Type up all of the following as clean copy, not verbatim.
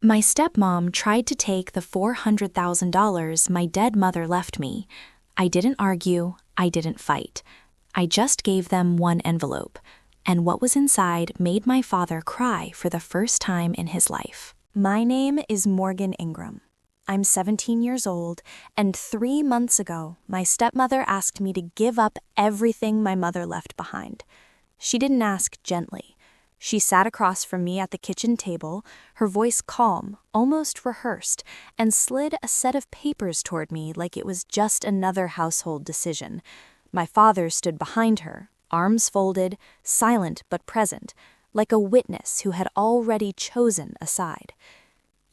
My stepmom tried to take the $400,000 my dead mother left me. I didn't argue, I didn't fight. I just gave them one envelope, and what was inside made my father cry for the first time in his life. My name is Morgan Ingram. I'm 17 years old, and 3 months ago, my stepmother asked me to give up everything my mother left behind. She didn't ask gently. She sat across from me at the kitchen table, her voice calm, almost rehearsed, and slid a set of papers toward me like it was just another household decision. My father stood behind her, arms folded, silent but present, like a witness who had already chosen a side.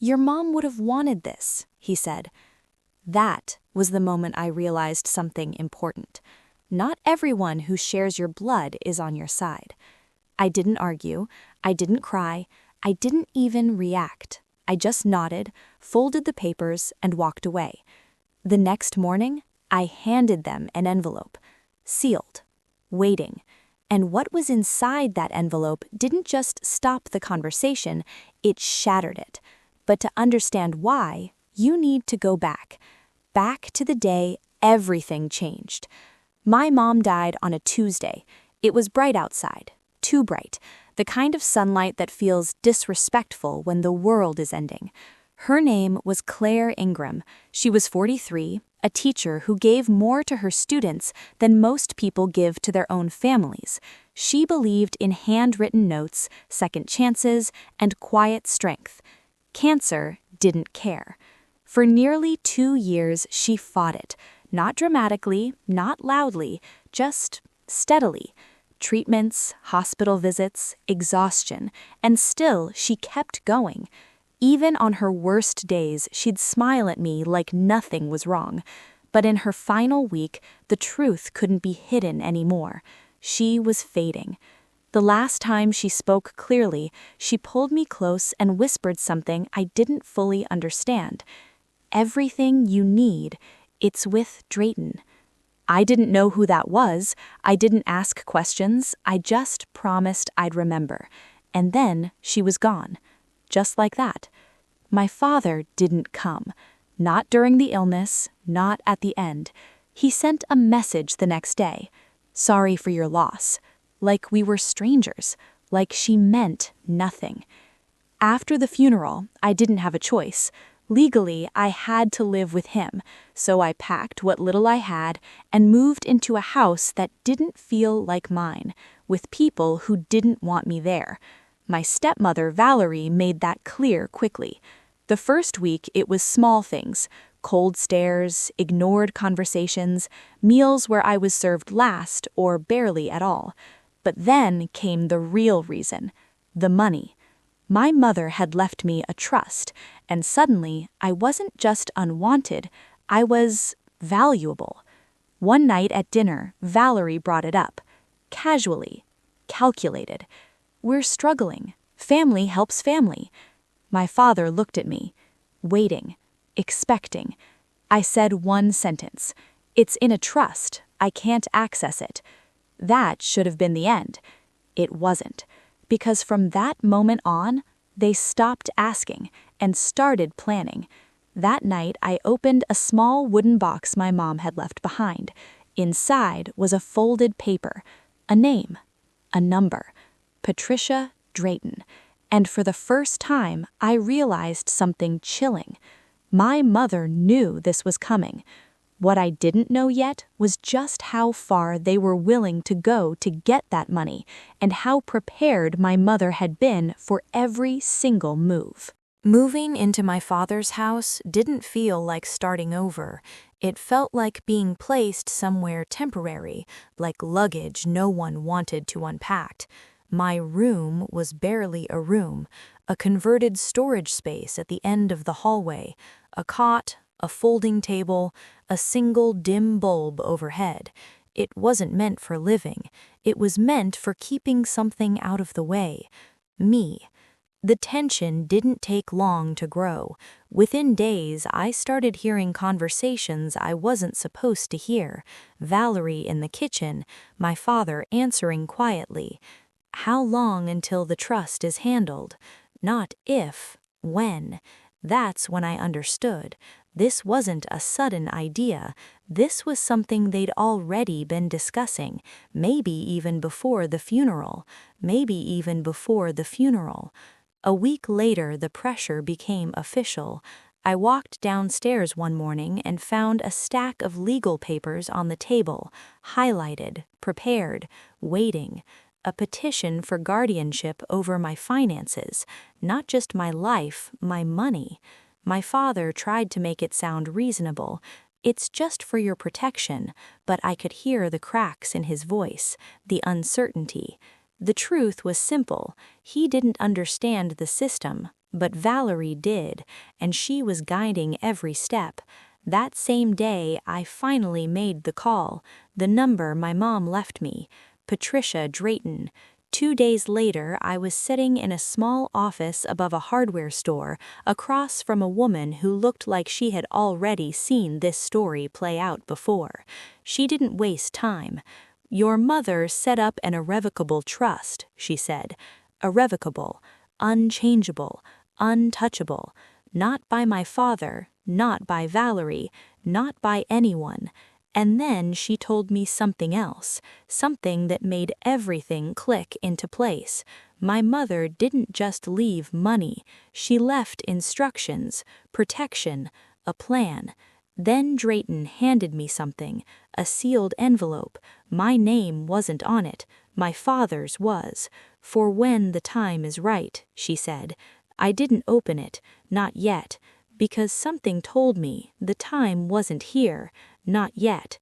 "Your mom would have wanted this," he said. That was the moment I realized something important. Not everyone who shares your blood is on your side. I didn't argue, I didn't cry, I didn't even react. I just nodded, folded the papers, and walked away. The next morning, I handed them an envelope, sealed, waiting. And what was inside that envelope didn't just stop the conversation, it shattered it. But to understand why, you need to go back to the day everything changed. My mom died on a Tuesday. It was bright outside. Too bright, the kind of sunlight that feels disrespectful when the world is ending. Her name was Claire Ingram. She was 43, a teacher who gave more to her students than most people give to their own families. She believed in handwritten notes, second chances, and quiet strength. Cancer didn't care. For nearly 2 years, she fought it. Not dramatically, not loudly, just steadily. Treatments, hospital visits, exhaustion, and still she kept going. Even on her worst days, she'd smile at me like nothing was wrong. But in her final week, the truth couldn't be hidden anymore. She was fading. The last time she spoke clearly, she pulled me close and whispered something I didn't fully understand. "Everything you need, it's with Drayton." I didn't know who that was. I didn't ask questions. I just promised I'd remember. And then she was gone. Just like that. My father didn't come. Not during the illness, not at the end. He sent a message the next day. "Sorry for your loss." Like we were strangers. Like she meant nothing. After the funeral, I didn't have a choice. Legally, I had to live with him, so I packed what little I had and moved into a house that didn't feel like mine, with people who didn't want me there. My stepmother, Valerie, made that clear quickly. The first week, it was small things: cold stares, ignored conversations, meals where I was served last or barely at all. But then came the real reason: the money. My mother had left me a trust, and suddenly I wasn't just unwanted, I was valuable. One night at dinner, Valerie brought it up. Casually. Calculated. "We're struggling. Family helps family." My father looked at me, waiting, expecting. I said one sentence: "It's in a trust. I can't access it." That should have been the end. It wasn't. Because from that moment on, they stopped asking and started planning. That night, I opened a small wooden box my mom had left behind. Inside was a folded paper, a name, a number: Patricia Drayton. And for the first time, I realized something chilling. My mother knew this was coming. What I didn't know yet was just how far they were willing to go to get that money, and how prepared my mother had been for every single move. Moving into my father's house didn't feel like starting over. It felt like being placed somewhere temporary, like luggage no one wanted to unpack. My room was barely a room, a converted storage space at the end of the hallway, a cot, a folding table, a single dim bulb overhead. It wasn't meant for living. It was meant for keeping something out of the way. Me. The tension didn't take long to grow. Within days, I started hearing conversations I wasn't supposed to hear. Valerie in the kitchen, my father answering quietly. How long until the trust is handled? Not if, When? That's when I understood. This wasn't a sudden idea. This was something they'd already been discussing, maybe even before the funeral. A week later, the pressure became official. I walked downstairs one morning and found a stack of legal papers on the table, highlighted, prepared, waiting. A petition for guardianship over my finances, not just my life, my money. My father tried to make it sound reasonable. It's just for your protection, but I could hear the cracks in his voice, the uncertainty. The truth was simple. He didn't understand the system, but Valerie did, and she was guiding every step. That same day, I finally made the call, the number my mom left me. Patricia Drayton. 2 days later, I was sitting in a small office above a hardware store, across from a woman who looked like she had already seen this story play out before. She didn't waste time. "Your mother set up an irrevocable trust," she said. "Irrevocable, unchangeable, untouchable. Not by my father, not by Valerie, not by anyone." And then she told me something else, something that made everything click into place. My mother didn't just leave money, she left instructions, protection, a plan. Then Drayton handed me something, a sealed envelope. My name wasn't on it, my father's was. "For when the time is right," she said. I didn't open it, not yet, because something told me the time wasn't here. Not yet.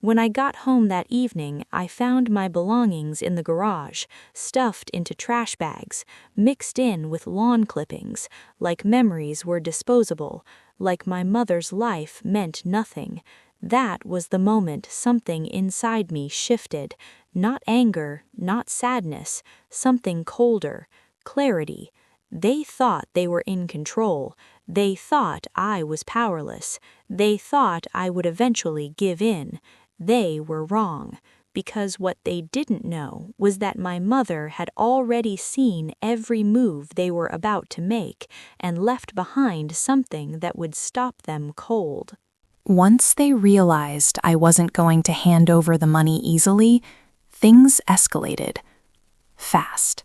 When I got home that evening, I found my belongings in the garage, stuffed into trash bags, mixed in with lawn clippings, like memories were disposable, like my mother's life meant nothing. That was the moment something inside me shifted. Not anger, not sadness, something colder, clarity. They thought they were in control. They thought I was powerless. They thought I would eventually give in. They were wrong, because what they didn't know was that my mother had already seen every move they were about to make and left behind something that would stop them cold. Once they realized I wasn't going to hand over the money easily, things escalated. Fast.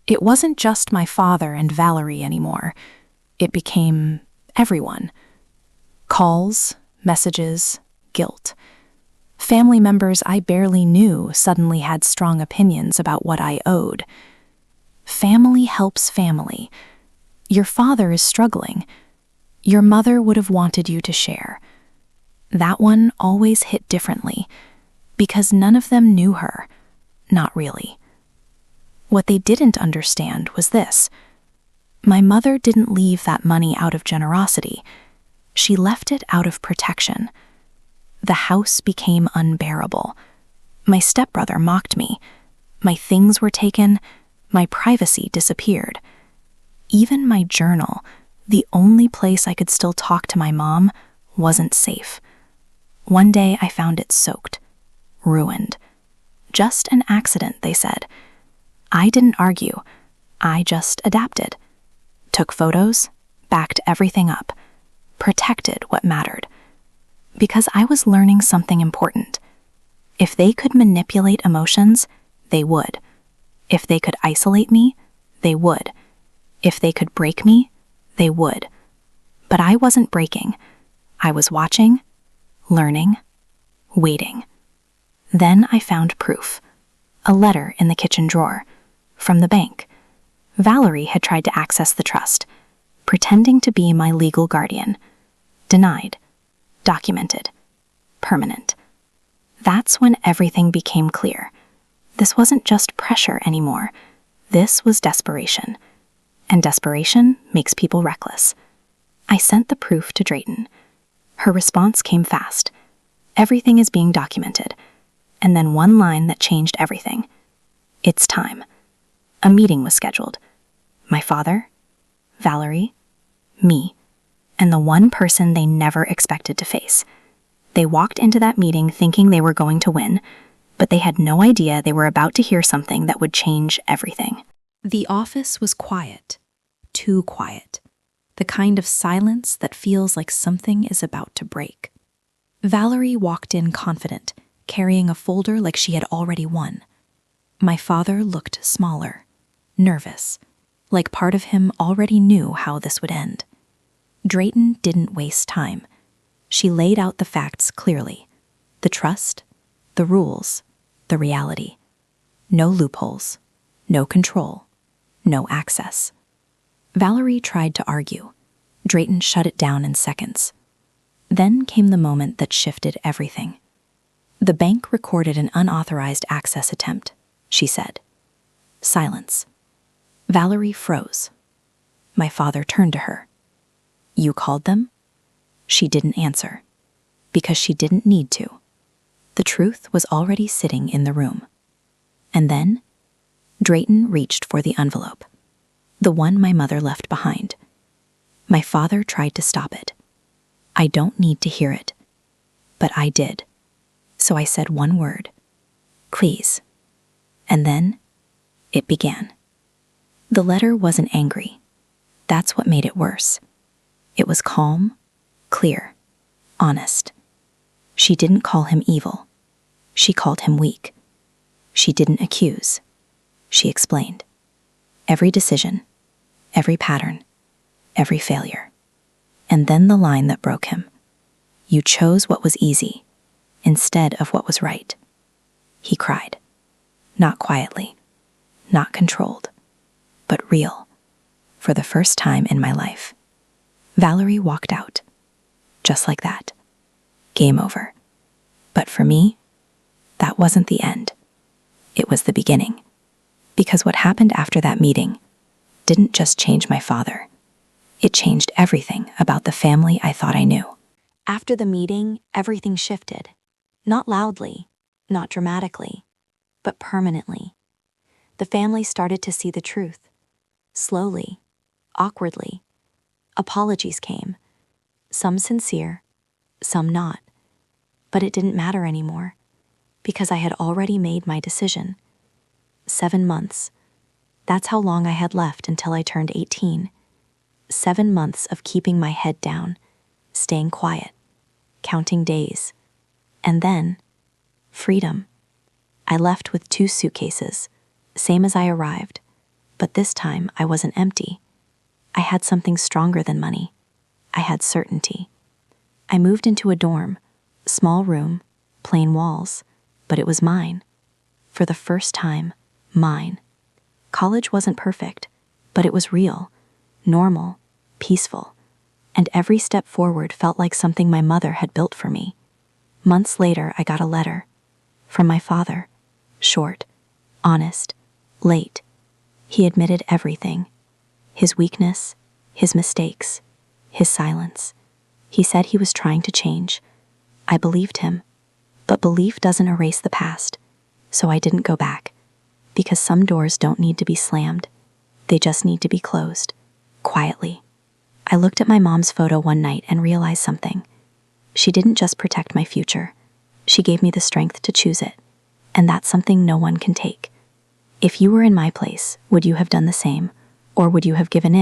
It wasn't just my father and Valerie anymore. It became everyone. Calls, messages, guilt. Family members I barely knew suddenly had strong opinions about what I owed. Family helps family. Your father is struggling. Your mother would have wanted you to share. That one always hit differently, because none of them knew her. Not really. What they didn't understand was this. My mother didn't leave that money out of generosity. She left it out of protection. The house became unbearable. My stepbrother mocked me. My things were taken. My privacy disappeared. Even my journal, the only place I could still talk to my mom, wasn't safe. One day I found it soaked, ruined. Just an accident, they said. I didn't argue. I just adapted. Took photos, backed everything up, protected what mattered. Because I was learning something important. If they could manipulate emotions, they would. If they could isolate me, they would. If they could break me, they would. But I wasn't breaking. I was watching, learning, waiting. Then I found proof. A letter in the kitchen drawer. From the bank. Valerie had tried to access the trust, pretending to be my legal guardian. Denied. Documented. Permanent. That's when everything became clear. This wasn't just pressure anymore. This was desperation. And desperation makes people reckless. I sent the proof to Drayton. Her response came fast. Everything is being documented. And then one line that changed everything. It's time. A meeting was scheduled. My father, Valerie, me, and the one person they never expected to face. They walked into that meeting thinking they were going to win, but they had no idea they were about to hear something that would change everything. The office was quiet. Too quiet. kind of silence that feels like something is about to break. Valerie walked in confident, carrying a folder like she had already won. My father looked smaller, nervous, like part of him already knew how this would end. Drayton didn't waste time. She laid out the facts clearly. The trust, the rules, the reality. No loopholes, no control, no access. Valerie tried to argue. Drayton shut it down in seconds. Then came the moment that shifted everything. The bank recorded an unauthorized access attempt, she said. Silence. Valerie froze. My father turned to her. You called them? She didn't answer, because she didn't need to. The truth was already sitting in the room. And then, Drayton reached for the envelope, the one my mother left behind. My father tried to stop it. I don't need to hear it, but I did. So I said one word, please. And then, it began. The letter wasn't angry. That's what made it worse. It was calm, clear, honest. She didn't call him evil. She called him weak. She didn't accuse. She explained. Every decision, every pattern, every failure. And then the line that broke him. You chose what was easy instead of what was right. He cried. Not quietly, not controlled, but real. For the first time in my life. Valerie walked out. Just like that. Game over. But for me, that wasn't the end. It was the beginning. Because what happened after that meeting didn't just change my father. It changed everything about the family I thought I knew. After the meeting, everything shifted. Not loudly, not dramatically, but permanently. The family started to see the truth. Slowly, awkwardly. Apologies came. Some sincere, some not. But it didn't matter anymore, because I had already made my decision. 7 months. That's how long I had left until I turned 18. 7 months of keeping my head down, staying quiet, counting days. And then, freedom. I left with 2 suitcases, same as I arrived. But this time I wasn't empty. I had something stronger than money. I had certainty. I moved into a dorm, small room, plain walls, but it was mine. For the first time, mine. College wasn't perfect, but it was real, normal, peaceful, and every step forward felt like something my mother had built for me. Months later, I got a letter from my father. Short, honest, late. He admitted everything. His weakness, his mistakes, his silence. He said he was trying to change. I believed him. But belief doesn't erase the past. So I didn't go back. Because some doors don't need to be slammed. They just need to be closed. Quietly. I looked at my mom's photo one night and realized something. She didn't just protect my future. She gave me the strength to choose it. And that's something no one can take. If you were in my place, would you have done the same? Or would you have given in?